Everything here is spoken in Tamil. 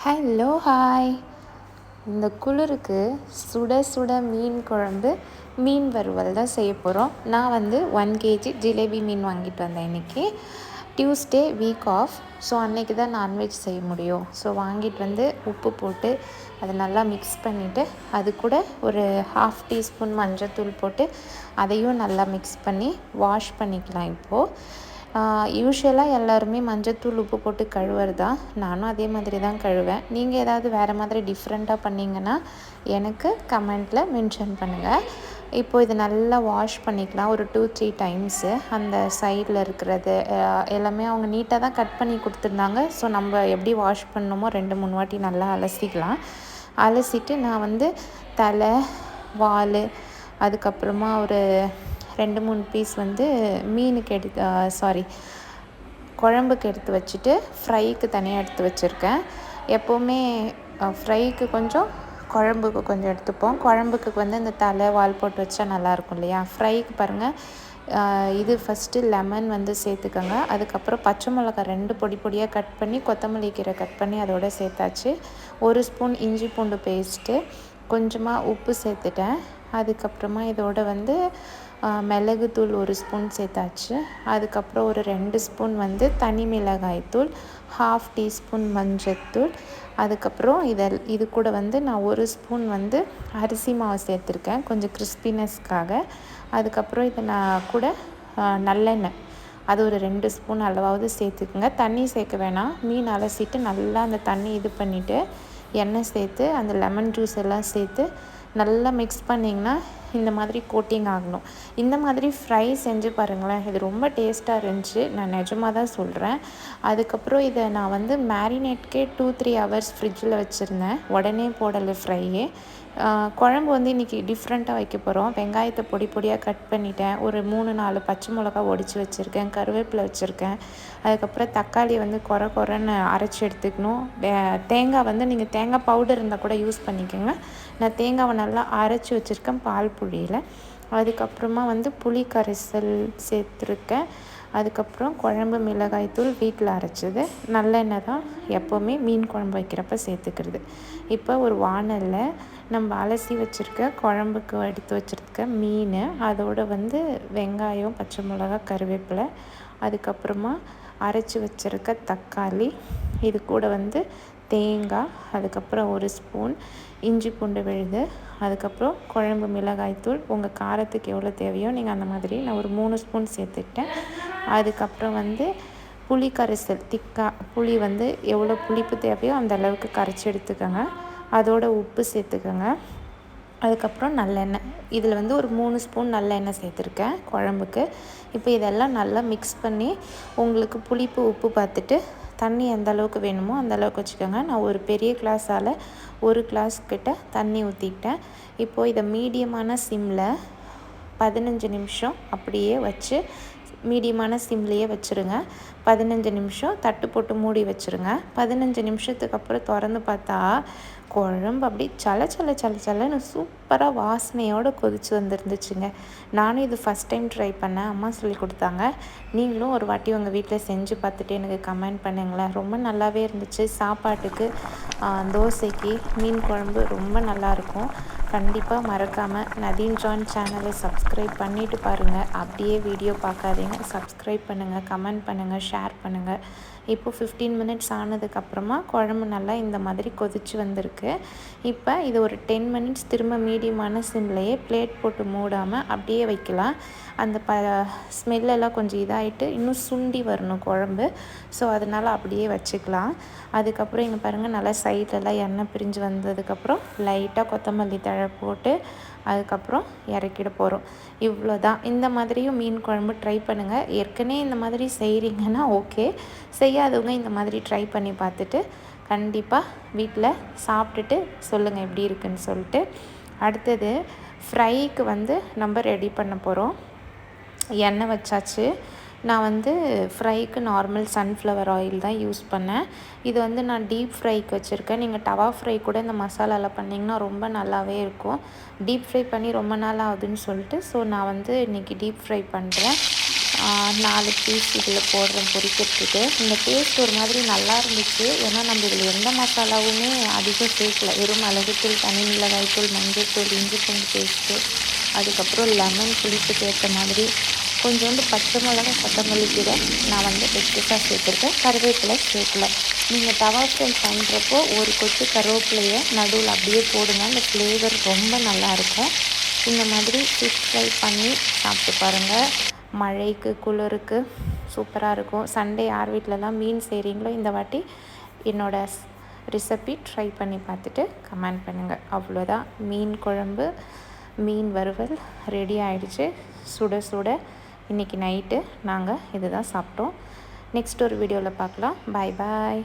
Hello hi. இந்த குளிருக்கு சுட சுட மீன் குழம்பு, மீன் வறுவல் தான் செய்ய போகிறோம். நான் வந்து 1 kg ஜிலேபி மீன் வாங்கிட்டு வந்தேன் இன்றைக்கி. Tuesday week of. ஸோ அன்றைக்கி தான் நான்வெஜ் செய்ய முடியும். ஸோ வாங்கிட்டு வந்து உப்பு போட்டு அதை நல்லா மிக்ஸ் பண்ணிவிட்டு, அது கூட ஒரு 1/2 டீஸ்பூன் மஞ்சள்தூள் போட்டு அதையும் நல்லா மிக்ஸ் பண்ணி வாஷ் பண்ணிக்கலாம். இப்போது யூஸ்வலாக எல்லாருமே மஞ்சத்தூள் உப்பு போட்டு கழுவுறது தான். நானும் அதே மாதிரி தான் கழுவேன். நீங்கள் ஏதாவது வேறு மாதிரி டிஃப்ரெண்ட்டாக பண்ணிங்கன்னா எனக்கு கமெண்ட்டில் மென்ஷன் பண்ணுங்கள். இப்போது இது நல்லா வாஷ் பண்ணிக்கலாம் ஒரு 2-3 டைம்ஸு. அந்த சைடில் இருக்கிறது எல்லாமே அவங்க நீட்டாக தான் கட் பண்ணி கொடுத்துருந்தாங்க. ஸோ நம்ம எப்படி வாஷ் பண்ணணுமோ 2-3 வாட்டி நல்லா அலசிக்கலாம். அலசிட்டு நான் வந்து தலை, வால், அதுக்கப்புறமா ஒரு 2-3 பீஸ் வந்து குழம்புக்கு எடுத்து வச்சுட்டு ஃப்ரைக்கு தனியாக எடுத்து வச்சுருக்கேன். எப்போவுமே ஃப்ரைக்கு கொஞ்சம், குழம்புக்கு கொஞ்சம் எடுத்துப்போம். குழம்புக்கு வந்து இந்த தலை, வால் போட்டு வச்சா நல்லாயிருக்கும் இல்லையா? ஃப்ரைக்கு பாருங்கள், இது ஃபஸ்ட்டு லெமன் வந்து சேர்த்துக்கோங்க. அதுக்கப்புறம் பச்சை மிளகாய் 2 பொடி பொடியாக கட் பண்ணி, கொத்தமல்லி கீரை கட் பண்ணி அதோட சேர்த்தாச்சு. 1 ஸ்பூன் இஞ்சி பூண்டு பேஸ்ட்டு, கொஞ்சமாக உப்பு சேர்த்துட்டேன். அதுக்கப்புறமா இதோட வந்து மிளகுத்தூள் 1 ஸ்பூன் சேர்த்தாச்சு. அதுக்கப்புறம் ஒரு 2 ஸ்பூன் வந்து தனி மிளகாய்த்தூள், 1/2 டீஸ்பூன் மஞ்சத்தூள். அதுக்கப்புறம் இது கூட வந்து நான் 1 ஸ்பூன் வந்து அரிசி மாவு சேர்த்துருக்கேன், கொஞ்சம் கிறிஸ்பினஸ்க்காக. அதுக்கப்புறம் இதை நான் கூட நல்லெண்ணெய், அது ஒரு 2 ஸ்பூன் அளவாவது சேர்த்துக்குங்க. தண்ணி சேர்க்க வேணாம். மீன் அலசிட்டு நல்லா அந்த தண்ணி இது பண்ணிவிட்டு எண்ணெய் சேர்த்து அந்த லெமன் ஜூஸ் எல்லாம் சேர்த்து நல்லா மிக்ஸ் பண்ணிங்கன்னா இந்த மாதிரி கோட்டிங் ஆகணும். இந்த மாதிரி ஃப்ரை செஞ்சு பாருங்களேன், இது ரொம்ப டேஸ்ட்டாக இருந்துச்சு. நான் நிஜமாக தான் சொல்கிறேன். அதுக்கப்புறம் இதை நான் வந்து மேரினேட்கே 2-3 ஹவர்ஸ் ஃப்ரிட்ஜில் வச்சுருந்தேன். உடனே போடலை ஃப்ரையே. குழம்பு வந்து இன்றைக்கி டிஃப்ரெண்ட்டாக வைக்க போகிறோம். வெங்காயத்தை பொடி பொடியாக கட் பண்ணிட்டேன். ஒரு 3-4 பச்சை மிளகா ஒடிச்சு வச்சுருக்கேன். கருவேப்பிலை வச்சுருக்கேன். அதுக்கப்புறம் தக்காளி வந்து கொரன்னு அரைச்சி எடுத்துக்கணும். தேங்காய் வந்து நீங்கள் தேங்காய் பவுடர் இருந்தால் கூட யூஸ் பண்ணிக்கோங்க. நான் தேங்காவை நல்லா அரைச்சி வச்சுருக்கேன் பால் புளியில். அதுக்கப்புறமா வந்து புளி கரைசல் சேர்த்துருக்கேன். அதுக்கப்புறம் குழம்பு மிளகாய்த்தூள் வீட்டில் அரைச்சது. நல்லெண்ணெய் தான் எப்போவுமே மீன் குழம்பு வைக்கிறப்ப சேர்த்துக்கிறது. இப்போ ஒரு வாணலில் நம்ம அலசி வச்சுருக்க குழம்புக்கு எடுத்து வச்சுருக்க மீன், அதோடு வந்து வெங்காயம், பச்சை மிளகா, கருவேப்பிலை, அதுக்கப்புறமா அரைச்சி வச்சுருக்க தக்காளி, இது கூட வந்து தேங்காய், அதுக்கப்புறம் 1 ஸ்பூன் இஞ்சி பூண்டு விழுது, அதுக்கப்புறம் குழம்பு மிளகாய்த்தூள். உங்கள் காரத்துக்கு எவ்வளோ தேவையோ நீங்கள் அந்த மாதிரி, நான் ஒரு 3 ஸ்பூன் சேர்த்துக்கிட்டேன். அதுக்கப்புறம் வந்து புளி கரைசல், புளி வந்து எவ்வளோ புளிப்பு தேவையோ அந்த அளவுக்கு கரைச்சி எடுத்துக்கோங்க. அதோட உப்பு சேர்த்துக்கோங்க. அதுக்கப்புறம் நல்லெண்ணெய், இதில் வந்து ஒரு 3 ஸ்பூன் நல்லெண்ணெய் சேர்த்துருக்கேன் குழம்புக்கு. இப்போ இதெல்லாம் நல்லா மிக்ஸ் பண்ணி உங்களுக்கு புளிப்பு உப்பு பார்த்துட்டு தண்ணி எந்த அளவுக்கு வேணுமோ அந்த அளவுக்கு வச்சுக்கோங்க. நான் ஒரு பெரிய கிளாஸால் 1 கிளாஸ் கிட்ட தண்ணி ஊற்றிக்கிட்டேன். இப்போது இதை மீடியமான சிம்மில் 15 நிமிஷம் அப்படியே வச்சு, மீடியமான சிம்லேயே வச்சுருங்க. 15 நிமிஷம் தட்டு போட்டு மூடி வச்சுருங்க. 15 நிமிஷத்துக்கு அப்புறம் திறந்து பார்த்தா குழம்பு அப்படி சலன்னு சூப்பராக வாசனையோடு கொதித்து வந்துருந்துச்சுங்க. நானும் இது ஃபஸ்ட் டைம் ட்ரை பண்ணேன். அம்மா சொல்லி கொடுத்தாங்க. நீங்களும் ஒரு வாட்டி உங்கள் வீட்டில் செஞ்சு பார்த்துட்டு எனக்கு கமெண்ட் பண்ணுங்களேன். ரொம்ப நல்லாவே இருந்துச்சு. சாப்பாட்டுக்கு, தோசைக்கு மீன் குழம்பு ரொம்ப நல்லாயிருக்கும். கண்டிப்பாக மறக்காமல் நதீம் ஜான் சேனலை சப்ஸ்கிரைப் பண்ணிவிட்டு பாருங்கள். அப்படியே வீடியோ பார்க்காதீங்க, சப்ஸ்கிரைப் பண்ணுங்கள், கமெண்ட் பண்ணுங்கள், ஷேர் பண்ணுங்கள். இப்போது 15 மினிட்ஸ் ஆனதுக்கப்புறமா குழம்பு நல்லா இந்த மாதிரி கொதித்து வந்திருக்கு. இப்போ இது ஒரு 10 மினிட்ஸ் திரும்ப மீடியமான சிம்லேயே பிளேட் போட்டு மூடாமல் அப்படியே வைக்கலாம். அந்த ஸ்மெல்லெல்லாம் கொஞ்சம் இதாகிட்டு இன்னும் சுண்டி வரணும் குழம்பு. ஸோ அதனால் அப்படியே வச்சுக்கலாம். அதுக்கப்புறம் இங்கே பாருங்கள், நல்லா சைட்லலாம் எண்ணெய் பிரிஞ்சு வந்ததுக்கப்புறம் லைட்டாக கொத்தமல்லி தழை போட்டு அதுக்கப்புறம் இறக்கிட போகிறோம். இவ்வளோ தான். இந்த மாதிரியும் மீன் குழம்பு ட்ரை பண்ணுங்கள். ஏற்கனவே இந்த மாதிரி செய்கிறீங்கன்னா ஓகே, செய்யாதவங்க இந்த மாதிரி ட்ரை பண்ணி பார்த்துட்டு கண்டிப்பாக வீட்டில் சாப்பிட்டுட்டு சொல்லுங்கள் எப்படி இருக்குன்னு சொல்லிட்டு. அடுத்தது ஃப்ரைக்கு வந்து நம்ம ரெடி பண்ண போகிறோம். எண்ணெய் வச்சாச்சு. நான் வந்து ஃப்ரைக்கு நார்மல் சன்ஃப்ளவர் ஆயில் தான் யூஸ் பண்ணேன். இது வந்து நான் டீப் ஃப்ரைக்கு வச்சுருக்கேன். நீங்கள் தவா ஃப்ரை கூட இந்த மசாலாவில் பண்ணிங்கன்னா ரொம்ப நல்லாவே இருக்கும். டீப் ஃப்ரை பண்ணி ரொம்ப நாள் ஆகுதுன்னு சொல்லிட்டு நான் வந்து இன்றைக்கி டீப் ஃப்ரை பண்ணுறேன். 4 பீஸ் இதில் போடுறேன் பொரிக்கிறதுக்கு. இந்த டேஸ்ட் ஒரு மாதிரி நல்லா இருந்துச்சு. ஏன்னா நம்ம இதில் எந்த மசாலாவுமே அதிகம் சேர்க்கல. வெறும் மிளகுத்தூள், தனி மிளகாய்த்தூள், மஞ்சள்தூள், இஞ்சி பூண்டு பேஸ்ட்டு, அதுக்கப்புறம் லெமன் புளிப்புக்கு ஏற்ற மாதிரி கொஞ்சோண்டு பச்சை மிளகா, கொத்தமல்லி கீரை நான் வந்து எக்ஸ்ட்ரா சேர்த்துருக்கேன். கருவேப்பிலை சேர்க்கல. நீங்கள் தவா ஃப்ரை பண்ணுறப்போ ஒரு கொத்து கருவேப்பிலையை நடுவில் அப்படியே போடுங்க. அந்த ஃப்ளேவர் ரொம்ப நல்லாயிருக்கும். இந்த மாதிரி ஃபிஷ் ஃப்ரை பண்ணி சாப்பிட்டு பாருங்கள். மழைக்கு குளிருக்கு சூப்பராக இருக்கும். சண்டே யார் வீட்டிலலாம் மீன் செய்கிறீங்களோ இந்த வாட்டி என்னோடய ரெசிபி ட்ரை பண்ணி பார்த்துட்டு கமெண்ட் பண்ணுங்கள். அவ்வளோதான், மீன் குழம்பு, மீன் வறுவல் ரெடி ஆகிடுச்சு. சுட சுட இன்றைக்கி நைட்டு நாங்கள் இது தான் சாப்பிட்டோம். நெக்ஸ்ட் ஒரு வீடியோவில் பார்க்கலாம். பாய் பாய்.